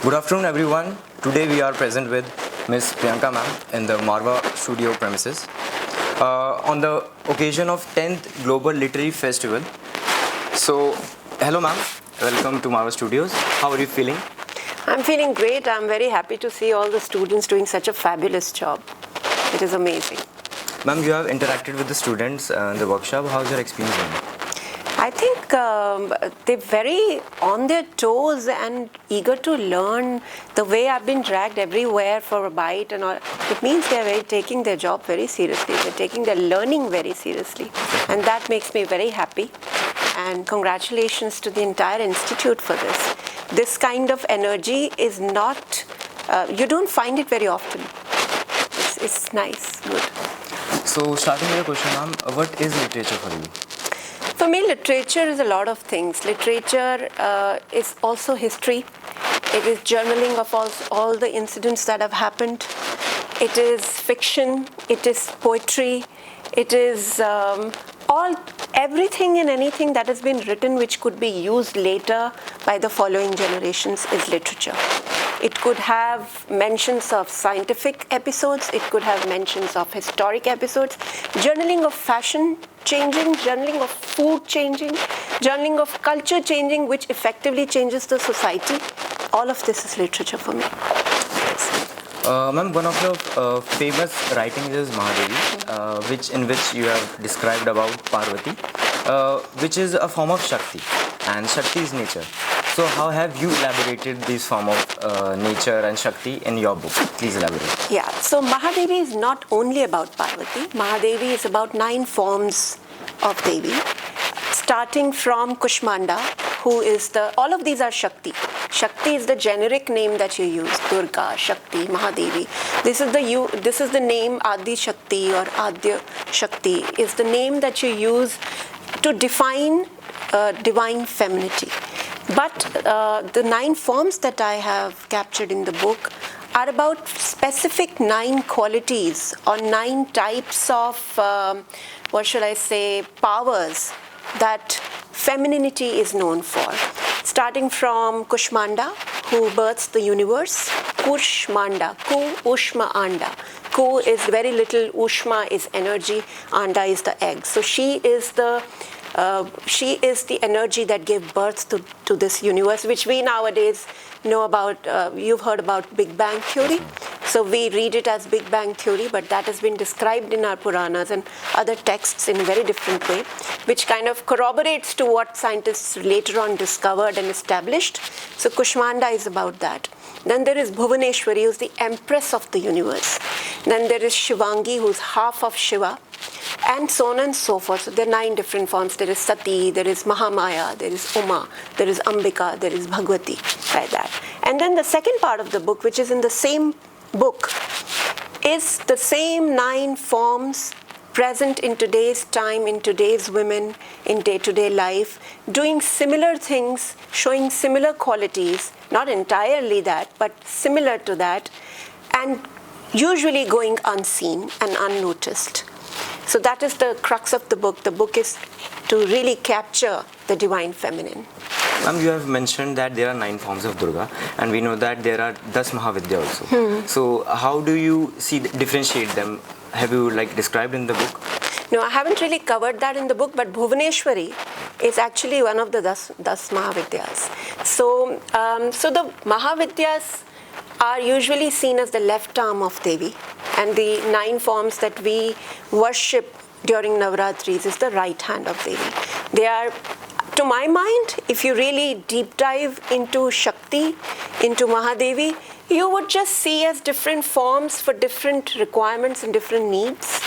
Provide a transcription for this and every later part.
Good afternoon, everyone. Today we are present with Miss Priyanka ma'am in the Marva studio premises on the occasion of 10th Global Literary Festival. So, hello ma'am, welcome to Marva Studios. How are you feeling? I'm feeling great. I'm very happy to see all the students doing such a fabulous job. It is amazing. Ma'am, you have interacted with the students in the workshop. How's your experience been? I think they're very on their toes and eager to learn. The way I've been dragged everywhere for a bite and all, it means they're taking their job very seriously. They're taking their learning very seriously. And that makes me very happy. And congratulations to the entire institute for this. This kind of energy is not, you don't find it very often. It's nice, good. So, starting with a question, ma'am, what is literature for you? For me, literature is a lot of things. Literature is also history. It is journaling of all the incidents that have happened. It is fiction. It is poetry. It is everything and anything that has been written which could be used later by the following generations is literature. It could have mentions of scientific episodes. It could have mentions of historic episodes. Journaling of fashion changing, journaling of food changing, journaling of culture changing, which effectively changes the society. All of this is literature for me. Ma'am, one of your famous writings is Mahadevi, in which you have described about Parvati, which is a form of Shakti, and Shakti is nature. So how have you elaborated this form of nature and Shakti in your book? Please elaborate. Yeah, so Mahadevi is not only about Parvati. Mahadevi is about 9 forms of Devi, starting from Kushmanda, who is all of these are Shakti. Shakti is the generic name that you use, Durga, Shakti, Mahadevi. This is the name Adi Shakti or Adya Shakti is the name that you use to define divine femininity. But the 9 forms that I have captured in the book are about specific 9 qualities or 9 types of, powers that femininity is known for. Starting from Kushmanda, who births the universe. Kushmanda, Ku Ushma Anda. Ku is very little, Ushma is energy, Anda is the egg. So she is the energy that gave birth to this universe, which we nowadays know about. You've heard about Big Bang Theory. So we read it as Big Bang Theory, but that has been described in our Puranas and other texts in a very different way, which kind of corroborates to what scientists later on discovered and established. So Kushmanda is about that. Then there is Bhuvaneshwari, who's the empress of the universe. Then there is Shivangi, who's half of Shiva. And so on and so forth. So there are 9 different forms. There is Sati, there is Mahamaya, there is Uma, there is Ambika, there is Bhagwati, like that. And then the second part of the book, which is in the same book, is the same 9 forms present in today's time, in today's women, in day-to-day life, doing similar things, showing similar qualities, not entirely that, but similar to that, and usually going unseen and unnoticed. So that is the crux of the book. The book is to really capture the divine feminine. Ma'am, you have mentioned that there are 9 forms of Durga, and we know that there are 10 Mahavidya also. So how do you differentiate them? Have you described in the book? No, I haven't really covered that in the book, but Bhuvaneshwari is actually one of the 10 Mahavidyas. So the Mahavidyas are usually seen as the left arm of Devi, and the 9 forms that we worship during Navratris is the right hand of Devi. They are, to my mind, if you really deep dive into Shakti, into Mahadevi, you would just see as different forms for different requirements and different needs,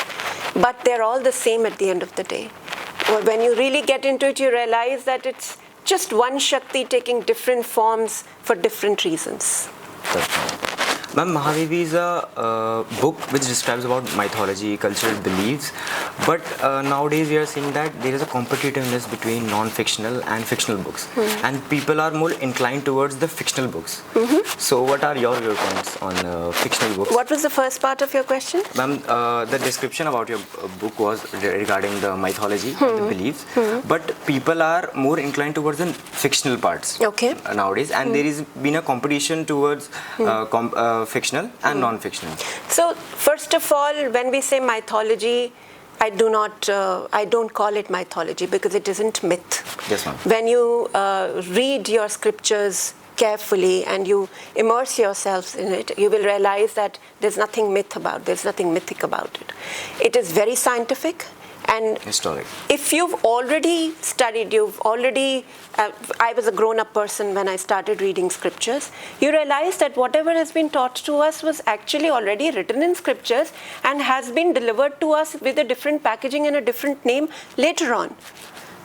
but they're all the same at the end of the day. When you really get into it, you realize that it's just one Shakti taking different forms for different reasons. Ma'am, Mahadevi is a book which describes about mythology, cultural beliefs, but nowadays we are seeing that there is a competitiveness between non-fictional and fictional books, and people are more inclined towards the fictional books. So, what are your viewpoints on fictional books? What was the first part of your question? Ma'am, the description about your book was regarding the mythology and the beliefs, but people are more inclined towards the fictional parts nowadays, and there is been a competition towards fictional and non-fictional. So, first of all, when we say mythology, I don't call it mythology because it isn't myth. Yes, ma'am. When you read your scriptures carefully and you immerse yourselves in it, you will realize that there's nothing mythic about it. It is very scientific and historic. If you've already studied, I was a grown-up person when I started reading scriptures, you realize that whatever has been taught to us was actually already written in scriptures and has been delivered to us with a different packaging and a different name later on.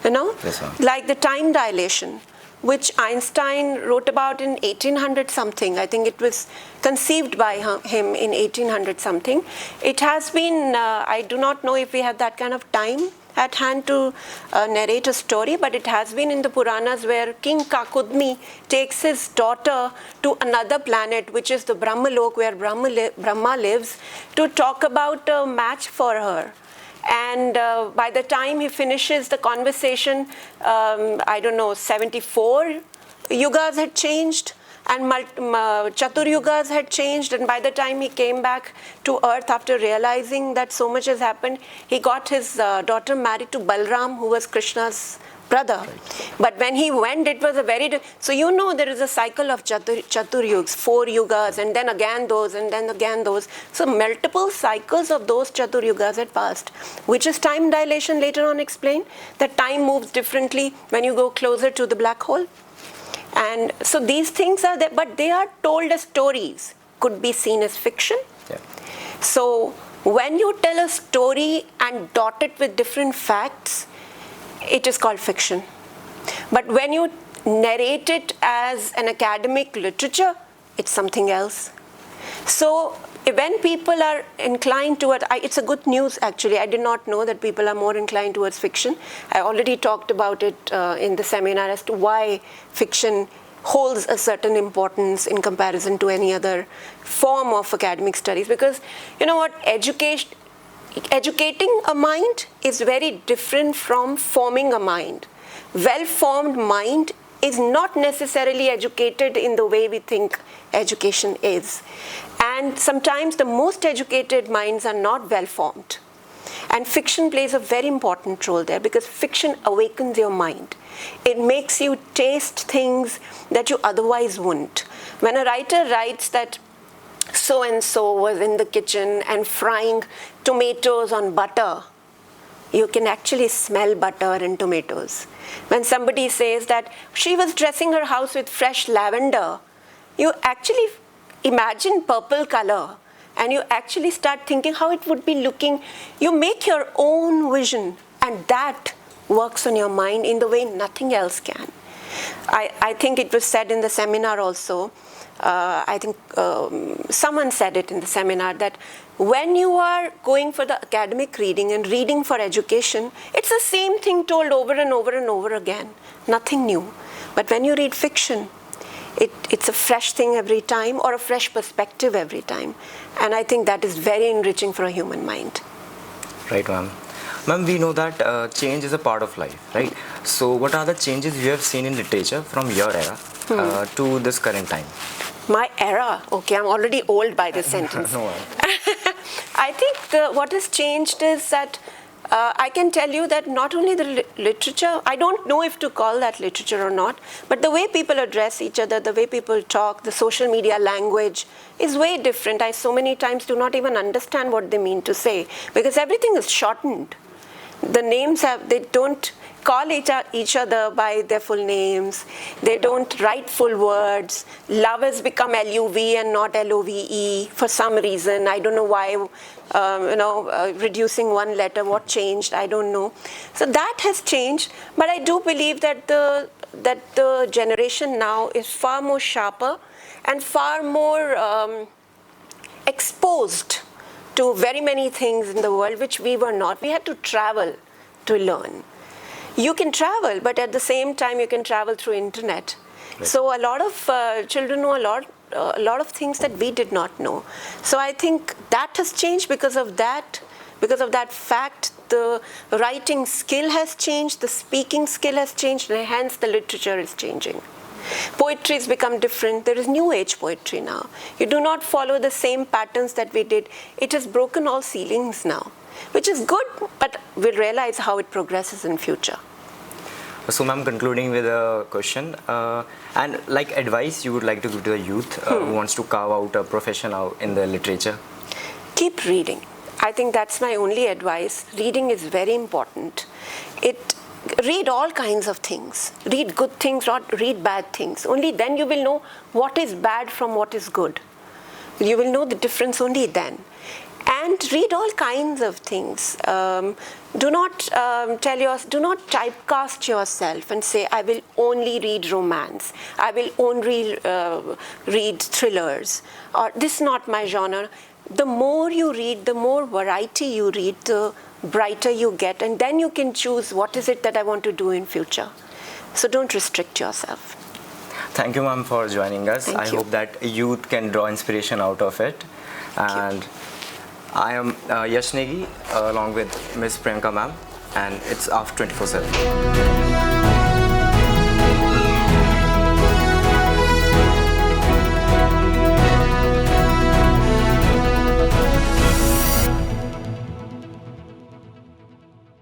Yes, ma'am. Like the time dilation, which Einstein wrote about in 1800 something. I think it was conceived by him in 1800 something. It has been, I do not know if we have that kind of time at hand to narrate a story, but it has been in the Puranas where King Kakudmi takes his daughter to another planet, which is the Brahmalok, where Brahma lives, to talk about a match for her. And by the time he finishes the conversation, 74 yugas had changed and Chatur yugas had changed, and by the time he came back to earth after realizing that so much has happened, he got his daughter married to Balram, who was Krishna's brother. Right. But when he went, it was a so there is a cycle of Chatur yugas, 4 yugas, and then again those, and then again those. So multiple cycles of those Chatur yugas had passed, which is time dilation later on explained, that time moves differently when you go closer to the black hole. And so these things are there, but they are told as stories, could be seen as fiction. Yeah. So when you tell a story and dot it with different facts, it is called fiction. But when you narrate it as an academic literature, it's something else. So when people are inclined toward, it's a good news actually. I did not know that people are more inclined towards fiction. I already talked about it in the seminar as to why fiction holds a certain importance in comparison to any other form of academic studies. Because you know what, educating a mind is very different from forming a mind. Well-formed mind is not necessarily educated in the way we think education is. And sometimes the most educated minds are not well-formed. And fiction plays a very important role there because fiction awakens your mind. It makes you taste things that you otherwise wouldn't. When a writer writes that so-and-so was in the kitchen and frying tomatoes on butter, you can actually smell butter and tomatoes. When somebody says that she was dressing her house with fresh lavender, you actually imagine purple color and you actually start thinking how it would be looking. You make your own vision and that works on your mind in the way nothing else can. I think it was said in the seminar also, I think someone said it in the seminar, that when you are going for the academic reading and reading for education, it's the same thing told over and over and over again, nothing new. But when you read fiction, it's a fresh thing every time or a fresh perspective every time. And I think that is very enriching for a human mind. Right, ma'am. Ma'am, we know that change is a part of life, right? So what are the changes you have seen in literature from your era to this current time? My era? Okay, I'm already old by this sentence. No. I think what has changed is that I can tell you that not only the literature, I don't know if to call that literature or not, but the way people address each other, the way people talk, the social media language is way different. I so many times do not even understand what they mean to say because everything is shortened. The names they don't call each other by their full names. They don't write full words. Love has become L-U-V and not L-O-V-E for some reason. I don't know why, reducing one letter, what changed, I don't know. So that has changed, but I do believe that the generation now is far more sharper and far more exposed to very many things in the world which we were not. We had to travel to learn. You can travel, but at the same time you can travel through internet. Right. So a lot of children know a lot of things that we did not know. So I think that has changed because of that. Because of that fact, the writing skill has changed, the speaking skill has changed, and hence the literature is changing. Poetry has become different. There is new age poetry now. You do not follow the same patterns that we did. It has broken all ceilings now, which is good, but we'll realize how it progresses in future. So ma'am, concluding with a question, and like advice you would like to give to the youth who wants to carve out a profession out in the literature? Keep reading. I think that's my only advice. Reading is very important. Read all kinds of things. Read good things, not read bad things. Only then you will know what is bad from what is good. You will know the difference only then. And read all kinds of things. Do not typecast yourself and say, I will only read romance. I will only read thrillers. Or this is not my genre. The more you read, the more variety you read, the brighter you get, and then you can choose what is it that I want to do in future. So don't restrict yourself. Thank you, ma'am, for joining us. I hope that youth can draw inspiration out of it. And I am Yash Negi along with Miss Priyanka ma'am, and it's AAFT 24x7.